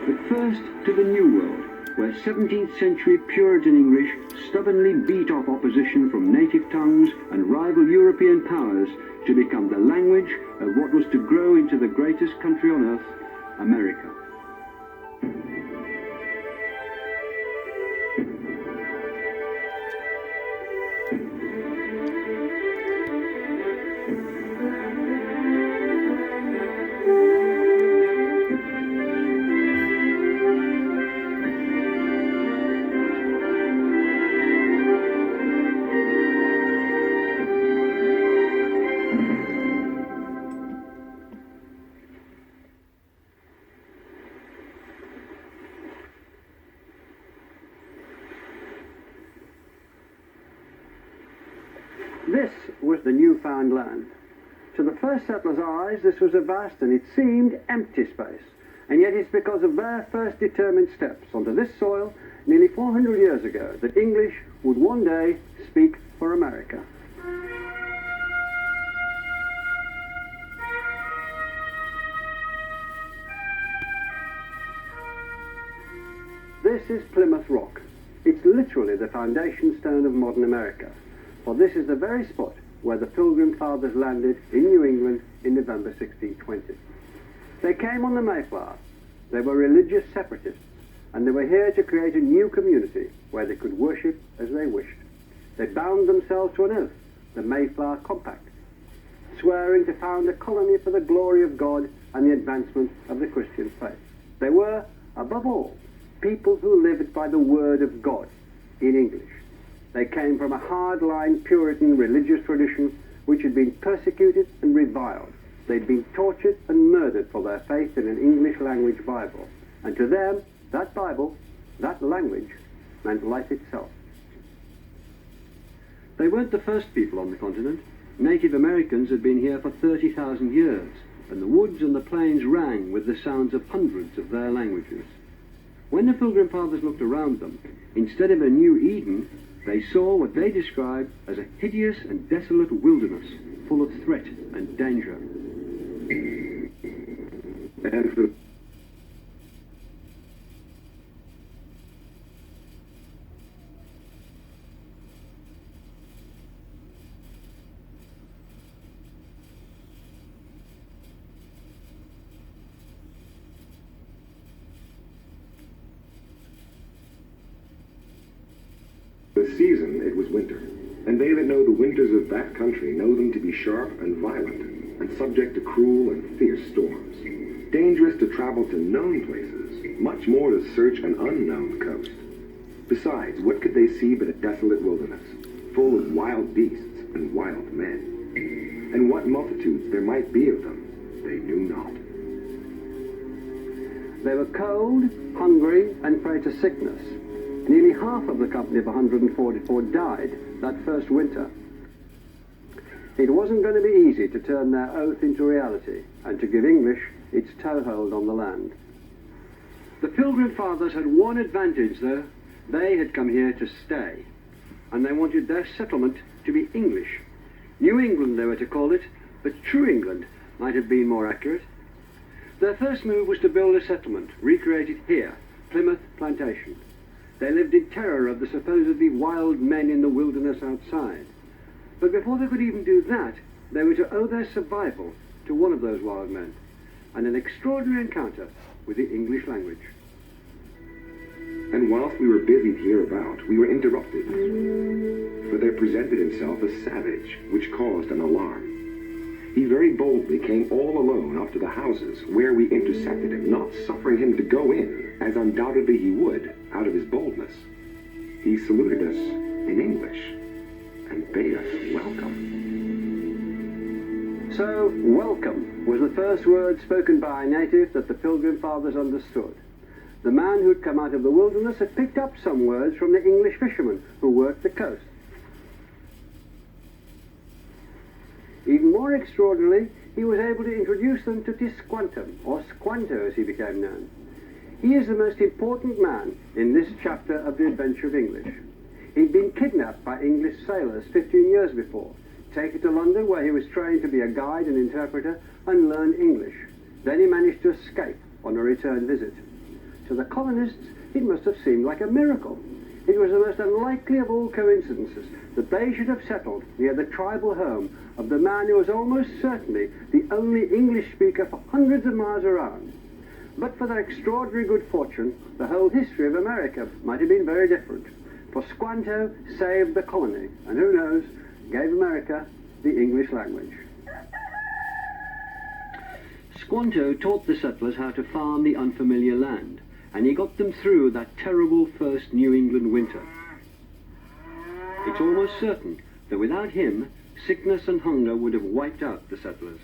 But first to the New World, where 17th century Puritan English stubbornly beat off opposition from native tongues and rival European powers to become the language of what was to grow into the greatest country on earth, America. This was the newfound land. To the first settlers' eyes, this was a vast and, it seemed, empty space. And yet it's because of their first determined steps onto this soil nearly 400 years ago that English would one day speak for America. This is Plymouth Rock. It's literally the foundation stone of modern America. For this is the very spot where the Pilgrim Fathers landed in New England in November 1620. They came on the Mayflower. They were religious separatists, and they were here to create a new community where they could worship as they wished. They bound themselves to an oath, the Mayflower Compact, swearing to found a colony for the glory of God and the advancement of the Christian faith. They were, above all, people who lived by the word of God in English. They came from a hard-line Puritan religious tradition which had been persecuted and reviled. They'd been tortured and murdered for their faith in an English language Bible. And to them, that Bible, that language, meant life itself. They weren't the first people on the continent. Native Americans had been here for 30,000 years, and the woods and the plains rang with the sounds of hundreds of their languages. When the Pilgrim Fathers looked around them, instead of a new Eden, they saw what they described as a hideous and desolate wilderness, full of threat and danger. The season, it was winter, and they that know the winters of that country know them to be sharp and violent, and subject to cruel and fierce storms. Dangerous to travel to known places, much more to search an unknown coast. Besides, what could they see but a desolate wilderness, full of wild beasts and wild men? And what multitudes there might be of them, they knew not. They were cold, hungry, and prey to sickness. Nearly half of the company of 144 died that first winter. It wasn't going to be easy to turn their oath into reality and to give English its toehold on the land. The Pilgrim Fathers had one advantage, though. They had come here to stay, and they wanted their settlement to be English. New England, they were to call it, but true England might have been more accurate. Their first move was to build a settlement, recreated here, Plymouth Plantation. They lived in terror of the supposedly wild men in the wilderness outside. But before they could even do that, they were to owe their survival to one of those wild men, and an extraordinary encounter with the English language. And whilst we were busied hereabout, we were interrupted. For there presented himself a savage, which caused an alarm. He very boldly came all alone up to the houses, where we intercepted him, not suffering him to go in, as undoubtedly he would, out of his boldness. He saluted us in English, and bade us welcome. So, welcome was the first word spoken by a native that the Pilgrim Fathers understood. The man who'd come out of the wilderness had picked up some words from the English fishermen who worked the coast. Even more extraordinarily, he was able to introduce them to Tisquantum, or Squanto as he became known. He is the most important man in this chapter of the adventure of English. He'd been kidnapped by English sailors 15 years before, taken to London where he was trained to be a guide and interpreter and learned English. Then he managed to escape on a return visit. To the colonists, it must have seemed like a miracle. It was the most unlikely of all coincidences that they should have settled near the tribal home of the man who was almost certainly the only English speaker for hundreds of miles around. But for their extraordinary good fortune, the whole history of America might have been very different. For Squanto saved the colony, and who knows, gave America the English language. Squanto taught the settlers how to farm the unfamiliar land, and he got them through that terrible first New England winter. It's almost certain that without him, sickness and hunger would have wiped out the settlers.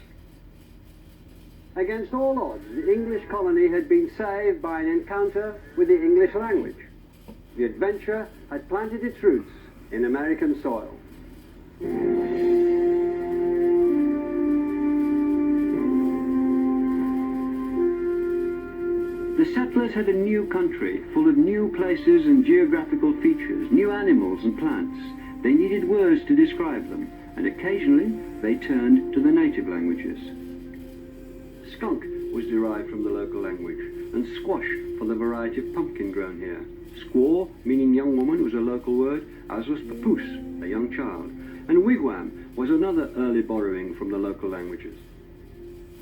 Against all odds, the English colony had been saved by an encounter with the English language. The adventure had planted its roots in American soil. The settlers had a new country, full of new places and geographical features, new animals and plants. They needed words to describe them, and occasionally they turned to the native languages. Skunk was derived from the local language, and squash from the variety of pumpkin grown here. Squaw, meaning young woman, was a local word, as was papoose, a young child, and wigwam was another early borrowing from the local languages.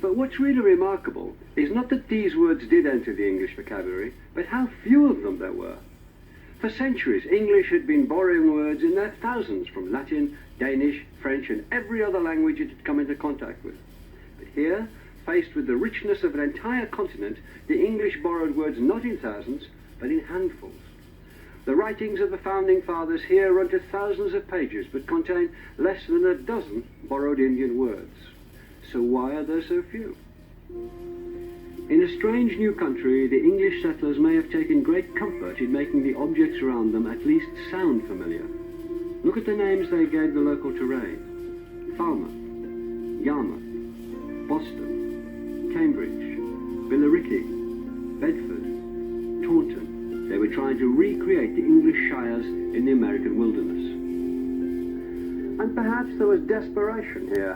But what's really remarkable is not that these words did enter the English vocabulary, but how few of them there were. For centuries, English had been borrowing words in their thousands from Latin, Danish, French, and every other language it had come into contact with. But here, faced with the richness of an entire continent, the English borrowed words not in thousands, but in handfuls. The writings of the founding fathers here run to thousands of pages, but contain less than a dozen borrowed Indian words. So why are there so few? In a strange new country, the English settlers may have taken great comfort in making the objects around them at least sound familiar. Look at the names they gave the local terrain. Falmouth, Yarmouth, Boston, Cambridge, Billericay, Bedford, Taunton. They were trying to recreate the English shires in the American wilderness. And perhaps there was desperation here.